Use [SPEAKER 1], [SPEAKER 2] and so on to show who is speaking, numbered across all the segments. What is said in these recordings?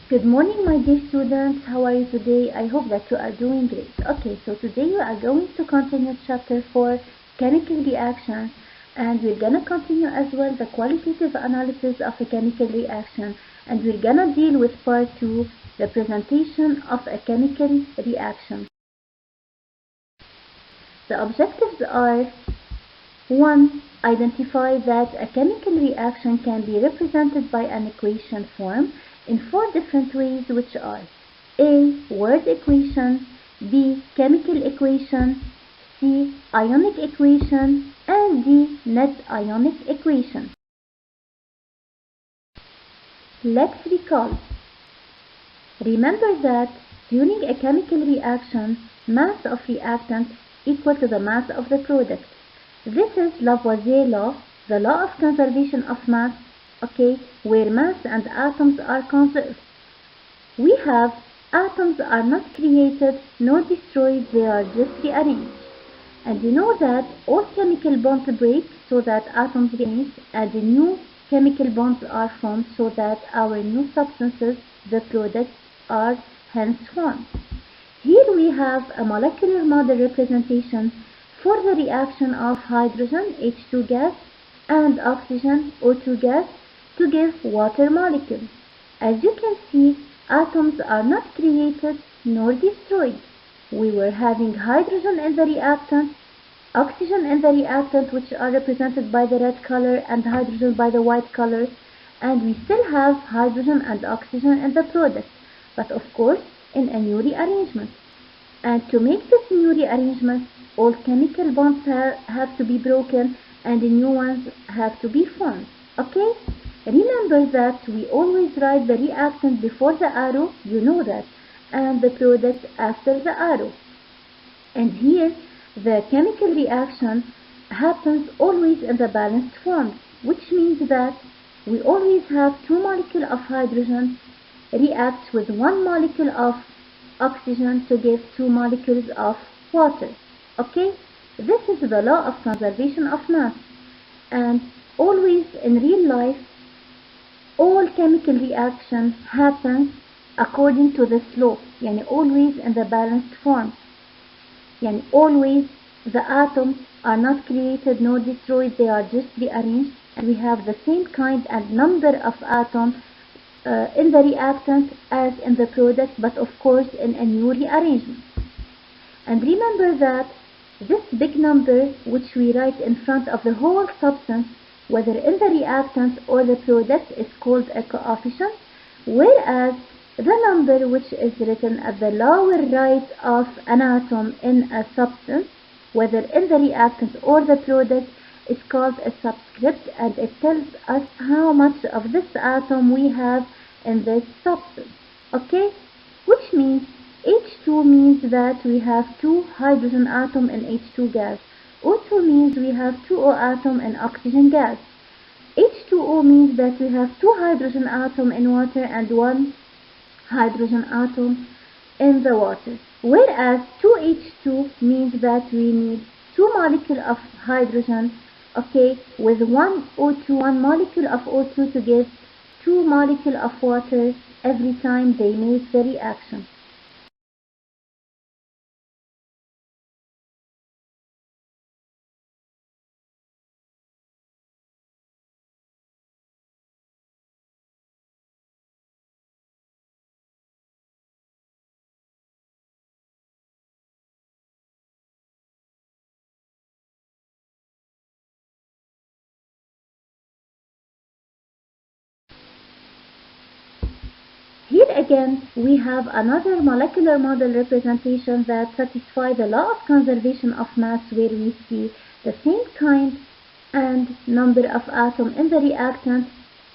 [SPEAKER 1] Good morning, my dear students. How are you today? I hope that you are doing great. Okay, so today we are going to continue chapter 4, chemical reaction, and we're gonna continue as well the qualitative analysis of a chemical reaction, and we're gonna deal with part 2, representation of a chemical reaction. The objectives are: 1. Identify that a chemical reaction can be represented by an equation form in 4 different ways, which are A. Word equation, B. Chemical equation, C. Ionic equation, and D. Net ionic equation. Let's recall. Remember that during a chemical reaction, mass of reactant equal to the mass of the product. This is Lavoisier law, the law of conservation of mass, where mass and atoms are conserved. We have atoms are not created nor destroyed, they are just rearranged. And you know that all chemical bonds break so that atoms rearrange, and new chemical bonds are formed so that our new substances, the products, are hence formed. Here we have a molecular model representation for the reaction of hydrogen H2 gas and oxygen O2 gas to give water molecule. As you can see, atoms are not created nor destroyed. We were having hydrogen in the reactant, oxygen in the reactant, which are represented by the red color, and hydrogen by the white color, and we still have hydrogen and oxygen in the product, but of course in a new rearrangement. And to make this new rearrangement, all chemical bonds have to be broken and the new ones have to be formed. Okay? Remember that we always write the reactant before the arrow, you know that, and the product after the arrow. And here, the chemical reaction happens always in the balanced form, which means that we always have 2 molecules of hydrogen react with 1 molecule of oxygen to give 2 molecules of water. Okay? This is the law of conservation of mass. And always in real life, all chemical reaction happens according to the slope, always in the balanced form. Always the atoms are not created nor destroyed, they are just rearranged, and we have the same kind and number of atoms in the reactant as in the product, but of course in a new rearrangement. And remember that this big number, which we write in front of the whole substance, whether in the reactant or the product, is called a coefficient, whereas the number which is written at the lower right of an atom in a substance, whether in the reactant or the product, is called a subscript, and it tells us how much of this atom we have in this substance. Okay? Which means H2 means that we have 2 hydrogen atom in H2 gas. O2 means we have 2 O atom in oxygen gas. H2O means that we have 2 hydrogen atom in water and 1 hydrogen atom in the water. Whereas 2H2 means that we need 2 molecules of hydrogen, with 1 O2, 1 molecule of O2 to give 2 molecules of water every time they make the reaction. Here again, we have another molecular model representation that satisfies the law of conservation of mass, where we see the same kind and number of atoms in the reactant,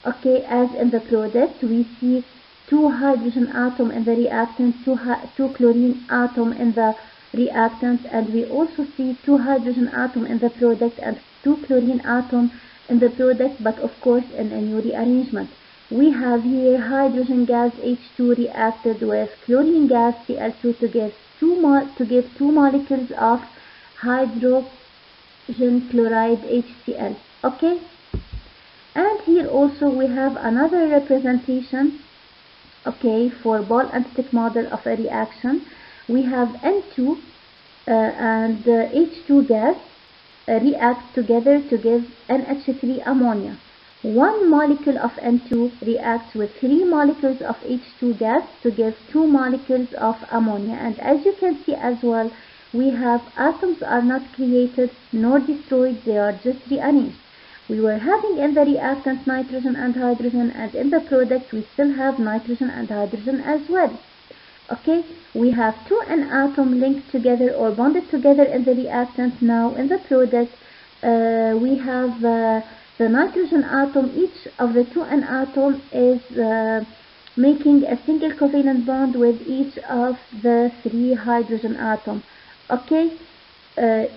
[SPEAKER 1] as in the product. We see 2 hydrogen atom in the reactant, 2 chlorine atom in the reactant, and we also see 2 hydrogen atom in the product and 2 chlorine atom in the product, but of course in a new rearrangement. We have here hydrogen gas H2 reacted with chlorine gas Cl2 to give 2 molecules of hydrogen chloride HCl. Okay? And here also we have another representation Okay, for ball and stick model of a reaction, we have N2 and H2 gas react together to give NH3 ammonia. One molecule of N2 reacts with 3 molecules of H2 gas to give 2 molecules of ammonia. And as you can see as well, we have atoms are not created nor destroyed, they are just rearranged. We were having in the reactant nitrogen and hydrogen, and in the product we still have nitrogen and hydrogen as well. Okay, we have 2 N atom linked together or bonded together in the reactant. Now in the product we have the nitrogen atom. Each of the 2 N atom is making a single covalent bond with each of the 3 hydrogen atom. Okay,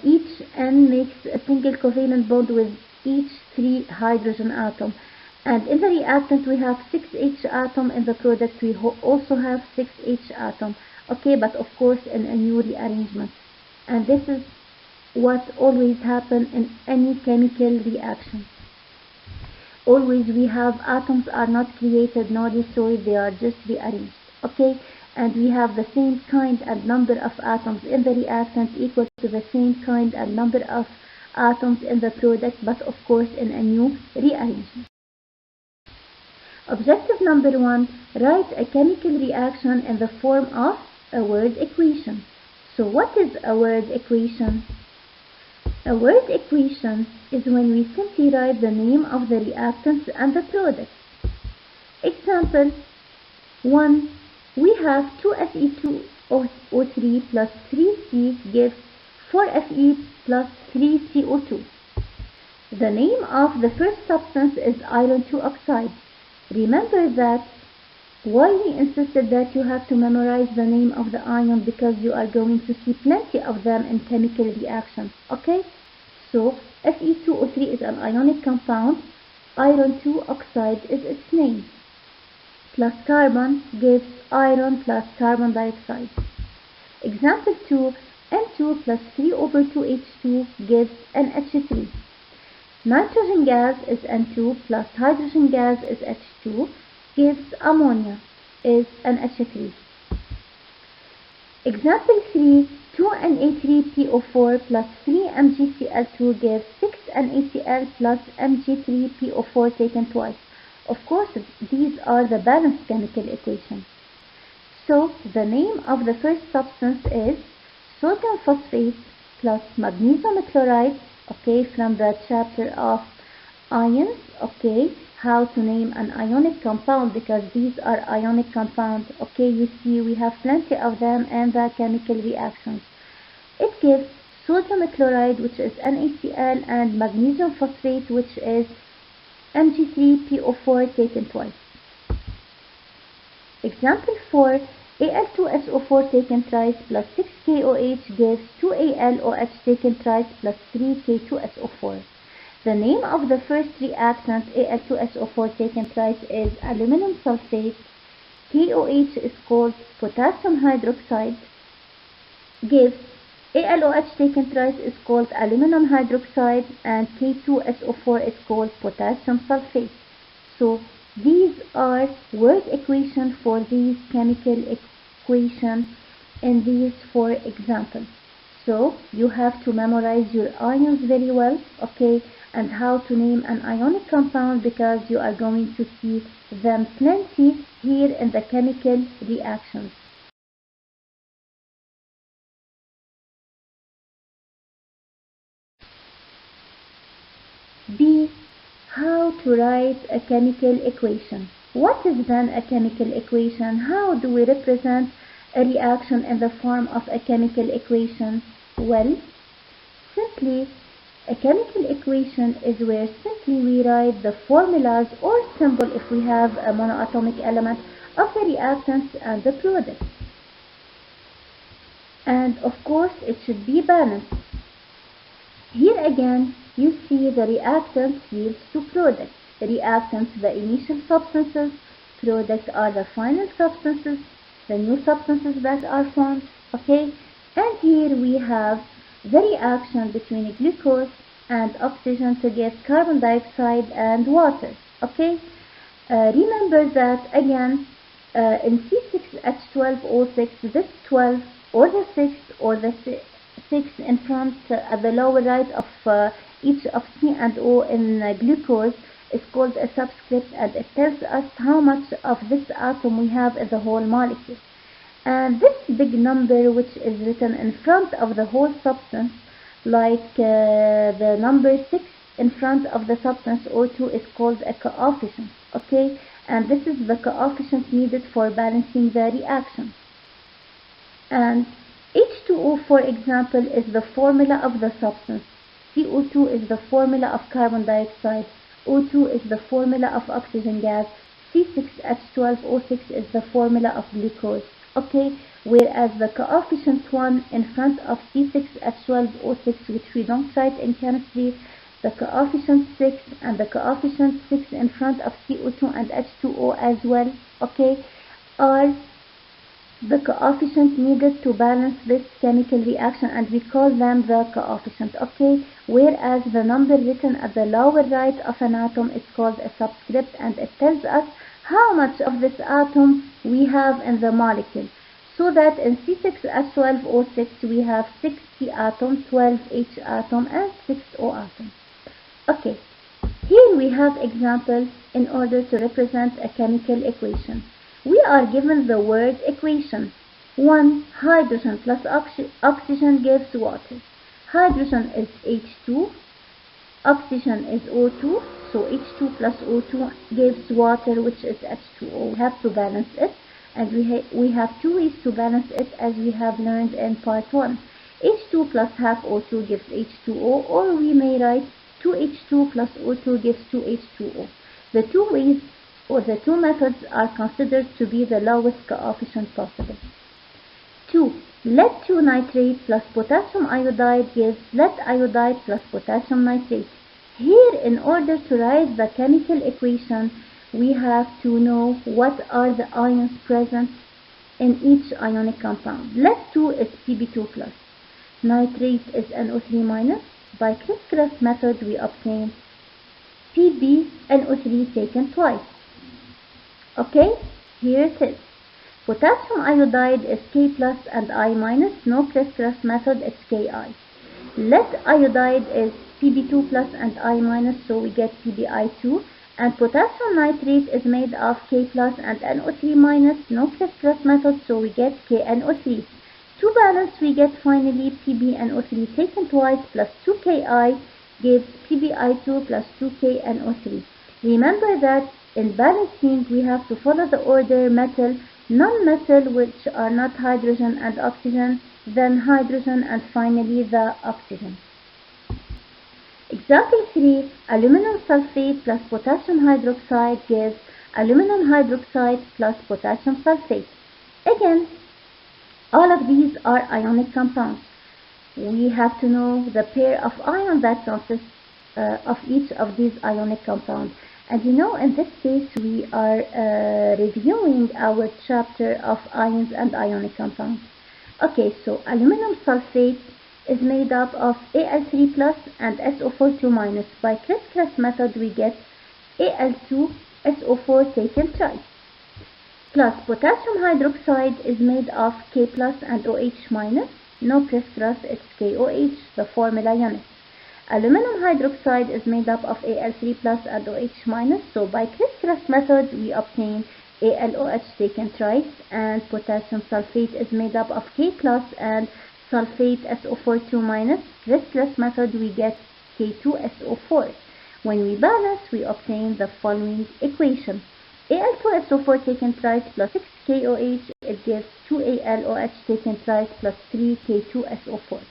[SPEAKER 1] each N makes a single covalent bond with each 3 hydrogen atom. And in the reactant we have 6H atom. In the product we also have 6H atom. Okay, but of course in a new rearrangement. And this is what always happens in any chemical reaction. Always we have atoms are not created nor destroyed, they are just rearranged. Okay, and we have the same kind and number of atoms in the reactant equal to the same kind and number of atoms in the product, but of course in a new rearrangement. Objective number 1, write a chemical reaction in the form of a word equation. So what is a word equation? A word equation is when we simply write the name of the reactants and the product. Example 1, we have 2Fe2O3 plus 3C gives 4Fe plus 3CO2. The name of the first substance is iron 2 oxide. Remember that why we insisted that you have to memorize the name of the ion, because you are going to see plenty of them in chemical reactions. Okay, so Fe2O3 is an ionic compound, iron 2 oxide is its name, plus carbon gives iron plus carbon dioxide. Example 2, N2 plus 3 over 2H2 gives NH3. Nitrogen gas is N2 plus hydrogen gas is H2 gives ammonia is NH3. Example 3, 2Na3PO4 plus 3MgCl2 gives 6NaCl plus Mg3PO4 taken twice. Of course, these are the balanced chemical equations. So the name of the first substance is sodium phosphate plus magnesium chloride. Okay, from the chapter of ions. Okay, how to name an ionic compound, because these are ionic compounds. Okay, you see we have plenty of them in the chemical reactions. It gives sodium chloride, which is NaCl, and magnesium phosphate, which is Mg3PO4 taken twice. Example 4, Al2SO4 taken thrice plus 6KOH gives 2AlOH taken thrice plus 3K2SO4. The name of the first reactant, Al2SO4 taken thrice, is aluminum sulfate. KOH is called potassium hydroxide. Gives AlOH taken thrice is called aluminum hydroxide, and K2SO4 is called potassium sulfate. So these are word equations for these chemical equations in these 4 examples. So you have to memorize your ions very well, okay, and how to name an ionic compound, because you are going to see them plenty here in the chemical reactions. B. How to write a chemical equation. What is then a chemical equation? How do we represent a reaction in the form of a chemical equation? Well, simply a chemical equation is where simply we write the formulas or symbol, if we have a monoatomic element, of the reactants and the products. And of course it should be balanced. Here again you see the reactants yields to products. Reactants the initial substances, products are the final substances, the new substances that are formed. Okay, and here we have the reaction between glucose and oxygen to get carbon dioxide and water. Okay, remember that again in C6H12O6, this 12 or the 6 or the 6 in front at the lower right of each of C and O in glucose is called a subscript, and it tells us how much of this atom we have in the whole molecule. And this big number, which is written in front of the whole substance, like the number 6 in front of the substance O2, is called a coefficient, okay? And this is the coefficient needed for balancing the reaction. And H2O, for example, is the formula of the substance. CO2 is the formula of carbon dioxide. O2 is the formula of oxygen gas. C6H12O6 is the formula of glucose. Okay, whereas the coefficient 1 in front of C6H12O6, which we don't write in chemistry, the coefficient 6 and the coefficient 6 in front of CO2 and H2O as well, okay, are the coefficient needed to balance this chemical reaction, and we call them the coefficient, okay, whereas the number written at the lower right of an atom is called a subscript, and it tells us how much of this atom we have in the molecule. So that in C6H12O6 we have 6 C atom, 12 H atom, and 6 O atom. Okay, here we have examples in order to represent a chemical equation. We are given the word equation. 1. Hydrogen plus oxygen gives water. Hydrogen is H2, oxygen is O2, so H2 plus O2 gives water, which is H2O. We have to balance it, and we have two ways to balance it, as we have learned in part 1. H2 plus half O2 gives H2O, or we may write 2H2 plus O2 gives 2H2O. The two ways or the two methods are considered to be the lowest coefficient possible. 2. Lead 2 nitrate plus potassium iodide gives lead iodide plus potassium nitrate. Here, in order to write the chemical equation, we have to know what are the ions present in each ionic compound. Lead 2 is Pb2 plus. Nitrate is NO3 minus. By Krebs method, we obtain PbNO3 taken twice. Okay, here it is. Potassium iodide is K plus and I minus. No Krebs method, it's Ki. Lead iodide is Pb2 plus and I minus, so we get Pbi2. And potassium nitrate is made of K plus and NO3 minus. No Krebs method, so we get KNO3. To balance, we get finally PbNO3 taken twice plus 2Ki gives Pbi2 plus 2KNO3. Remember that in balancing, we have to follow the order metal, non-metal, which are not hydrogen and oxygen, then hydrogen, and finally the oxygen. Example 3, aluminum sulfate plus potassium hydroxide gives aluminum hydroxide plus potassium sulfate. Again, all of these are ionic compounds. We have to know the pair of ions that consists of each of these ionic compounds. And you know, in this case, we are reviewing our chapter of ions and ionic compounds. Okay, so aluminum sulfate is made up of Al3 plus and SO4 2 minus. By Krebs method, we get Al2 SO4 taken twice. Plus potassium hydroxide is made of K plus and OH minus. No Krebs, it's KOH, the formula unit. Aluminum hydroxide is made up of Al3 plus and OH minus, so by Krebs method we obtain AlOH taken twice, and potassium sulfate is made up of K plus and sulfate SO4 2 minus. Krebs method we get K2SO4. When we balance, we obtain the following equation. Al2SO4 taken twice plus 6KOH, it gives 2AlOH taken twice plus 3K2SO4.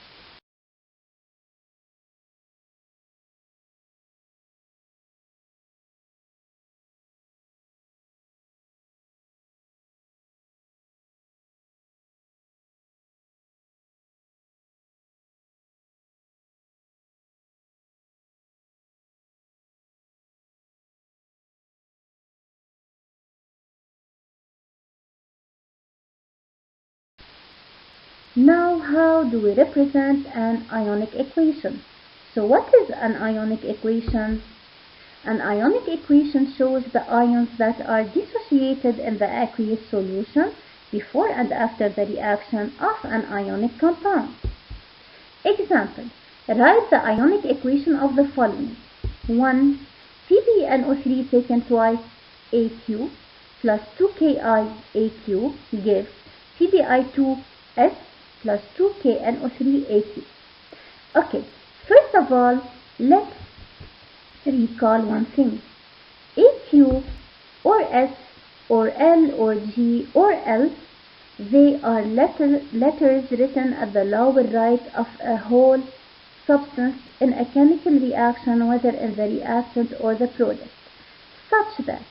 [SPEAKER 1] Now, how do we represent an ionic equation? So what is an ionic equation? An ionic equation shows the ions that are dissociated in the aqueous solution before and after the reaction of an ionic compound. Example, write the ionic equation of the following. 1. PbNO3 taken twice AQ plus 2KiAQ gives PbI2S plus 2KNO3AQ. Okay, first of all, let's recall one thing. AQ or S or L or G or L, they are letters written at the lower right of a whole substance in a chemical reaction, whether in the reactant or the product, such that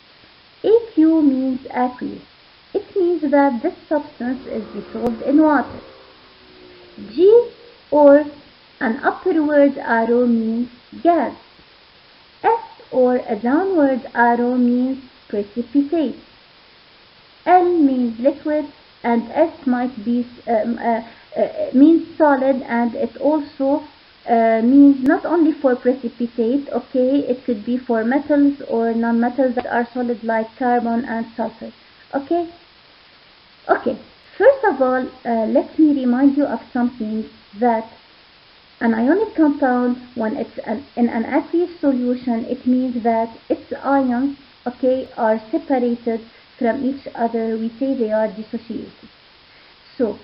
[SPEAKER 1] AQ means aqueous. It means that this substance is dissolved in water. G or an upward arrow means gas. S or a downward arrow means precipitate. L means liquid, and S might be means solid, and it also means not only for precipitate, okay, it could be for metals or non-metals that are solid like carbon and sulfur, okay? Okay, first of all, let me remind you of something, that an ionic compound, when it's in an aqueous solution, it means that its ions, okay, are separated from each other. We say they are dissociated. So,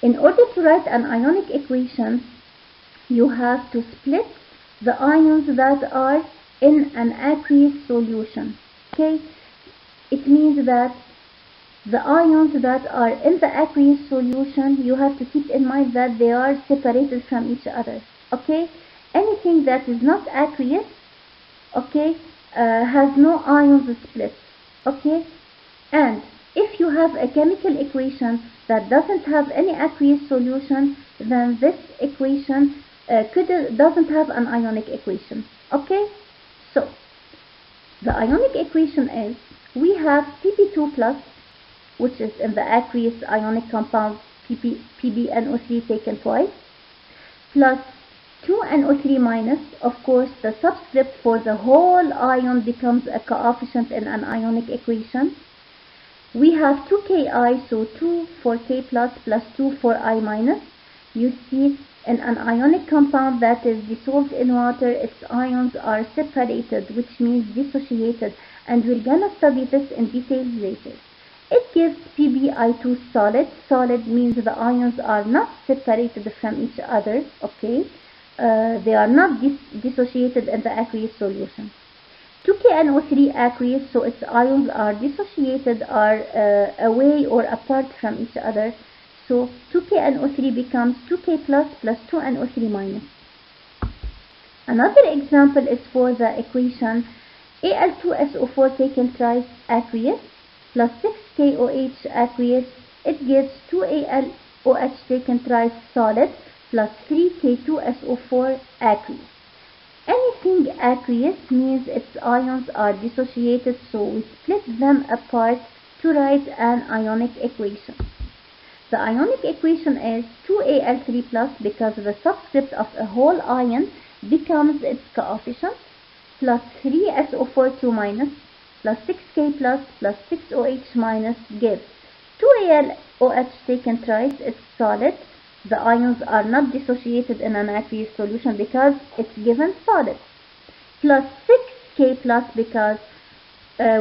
[SPEAKER 1] in order to write an ionic equation, you have to split the ions that are in an aqueous solution, okay? It means that the ions that are in the aqueous solution, you have to keep in mind that they are separated from each other, okay? Anything that is not aqueous, okay, has no ions split, okay? And if you have a chemical equation that doesn't have any aqueous solution, then this equation doesn't have an ionic equation, okay? So, the ionic equation is, we have Pb2 plus, which is in the aqueous ionic compound PbNO3 taken twice, plus 2NO3 minus. Of course, the subscript for the whole ion becomes a coefficient in an ionic equation. We have 2Ki, so 2 for K plus 2 for I minus. You see, in an ionic compound that is dissolved in water, its ions are separated, which means dissociated, and we're gonna study this in detail later. It gives PbI2 solid. Solid means the ions are not separated from each other, okay? They are not dissociated in the aqueous solution. 2KNO3 aqueous, so its ions are dissociated, are away or apart from each other. So 2KNO3 becomes 2K plus 2NO3 minus. Another example is for the equation Al2SO4 taken thrice aqueous plus 6KOH aqueous. It gives 2AlOH taken thrice solid plus 3K2SO4 aqueous. Anything aqueous means its ions are dissociated, so we split them apart to write an ionic equation. The ionic equation is 2Al3 plus, because the subscript of a whole ion becomes its coefficient, plus 3SO4 minus plus 6K plus 6OH minus gives 2AlOH taken thrice, it's solid. The ions are not dissociated in an aqueous solution because it's given solid, plus 6K plus, because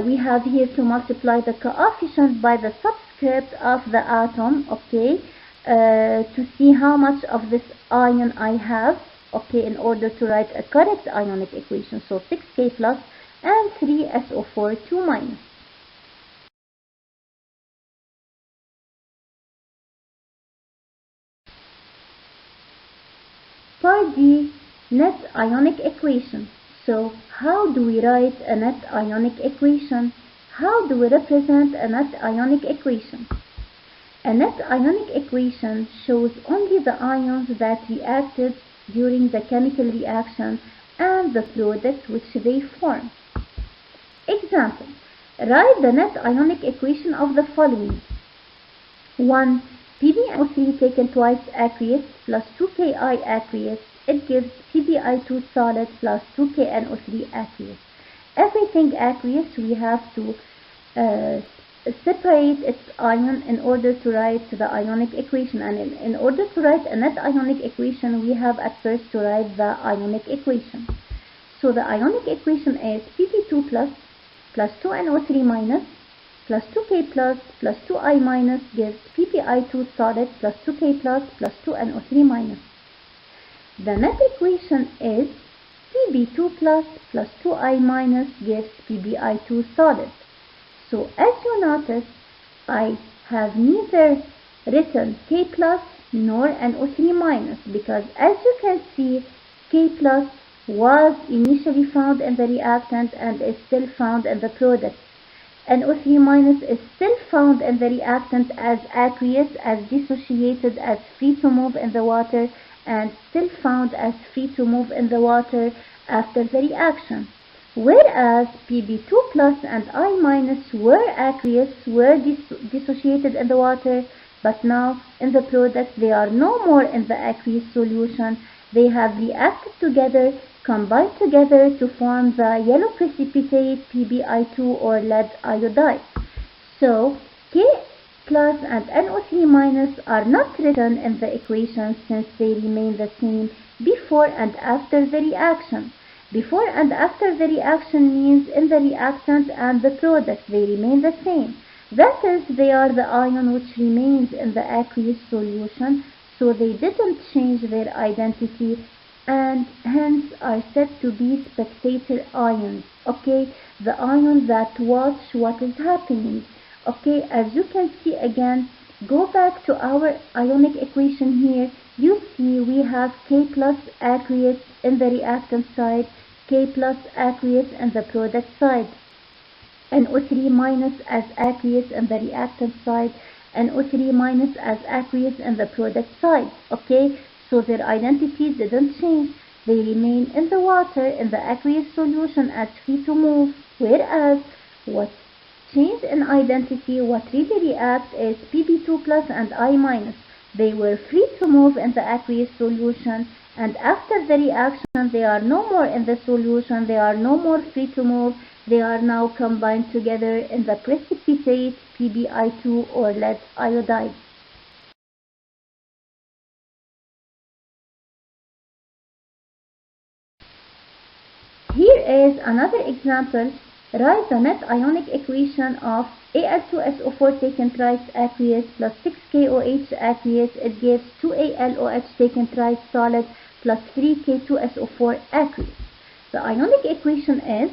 [SPEAKER 1] we have here to multiply the coefficient by the subscript of the atom, okay, to see how much of this ion I have, okay, in order to write a correct ionic equation. So 6K plus and 3SO4 minus. Part D, net ionic equation. So, how do we write a net ionic equation? How do we represent a net ionic equation? A net ionic equation shows only the ions that reacted during the chemical reaction and the product which they form. Example, write the net ionic equation of the following. 1. PbNO3 taken twice aqueous plus 2Ki aqueous. It gives PbI2 solid plus 2KNO3 aqueous. everything aqueous, we have to separate its ion in order to write the ionic equation. And in order to write a net ionic equation, we have at first to write the ionic equation. So the ionic equation is Pb2 plus 2NO3 minus plus 2K plus 2I minus gives PbI2 solid plus 2K plus 2NO3 minus. The net equation is Pb2 plus 2I minus gives PbI2 solid. So as you notice, I have neither written K plus nor NO3 minus, because as you can see, K plus was initially found in the reactant and is still found in the product. NO3 minus is still found in the reactant as aqueous, as dissociated, as free to move in the water, and still found as free to move in the water after the reaction. Whereas Pb2 plus and I minus were aqueous, were dissociated in the water, but now in the product they are no more in the aqueous solution. They have reacted together, combined together to form the yellow precipitate PbI2 or lead iodide. So K plus and NO3 minus are not written in the equation since they remain the same before and after the reaction. Before and after the reaction means in the reactant and the product they remain the same. That is, they are the ion which remains in the aqueous solution, so they didn't change their identity and hence are said to be spectator ions. Okay, the ions that watch what is happening. Okay, as you can see again, go back to our ionic equation here. You see we have K plus aqueous in the reactant side, K plus aqueous in the product side, NO3 minus as aqueous in the reactant side, NO3 minus as aqueous in the product side. Okay, so their identities didn't change. They remain in the water in the aqueous solution as free to move, whereas what changed in identity, what really reacts, is Pb2 plus and I minus. They were free to move in the aqueous solution, and after the reaction they are no more in the solution, they are no more free to move, they are now combined together in the precipitate PbI2 or lead iodide. Here is another example. Write the net ionic equation of Al2SO4 taken thrice aqueous plus 6KOH aqueous. It gives 2AlOH taken thrice solid plus 3K2SO4 aqueous. The ionic equation is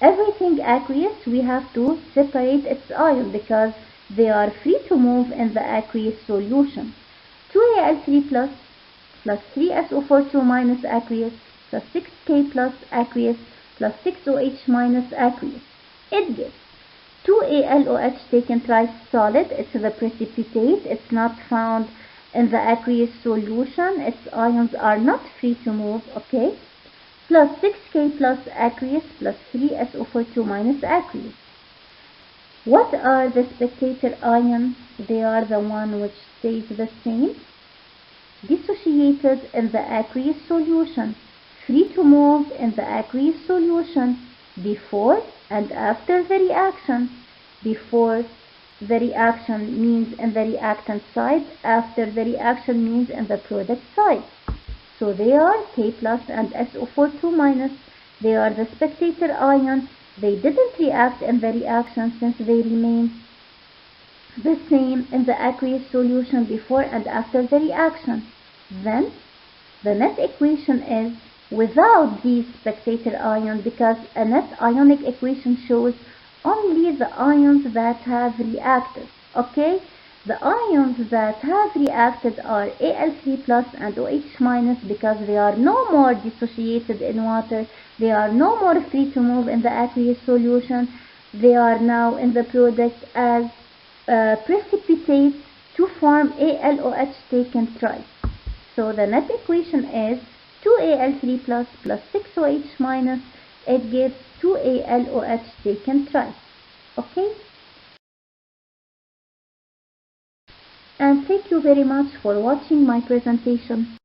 [SPEAKER 1] everything aqueous. We have to separate its ion because they are free to move in the aqueous solution. 2Al3 plus 3SO42 minus aqueous plus 6K plus aqueous plus 6OH minus aqueous. It gives 2AlOH taken thrice solid. It's the precipitate. It's not found in the aqueous solution. Its ions are not free to move. Okay. Plus 6K plus aqueous plus 3SO42 minus aqueous. What are the spectator ions? They are the one which stays the same, dissociated in the aqueous solution, free to move in the aqueous solution before and after the reaction. Before the reaction means in the reactant side, after the reaction means in the product side. So they are K plus and SO42 minus. They are the spectator ion. They didn't react in the reaction since they remain the same in the aqueous solution before and after the reaction. Then the net equation is without these spectator ions, because a net ionic equation shows only the ions that have reacted. Okay, the ions that have reacted are Al3 plus and OH minus, because they are no more dissociated in water, they are no more free to move in the aqueous solution, they are now in the product as precipitates to form AlOH taken thrice. So the net equation is 2Al3 plus 6OH minus. It gives 2AlOH taken thrice. Okay? And thank you very much for watching my presentation.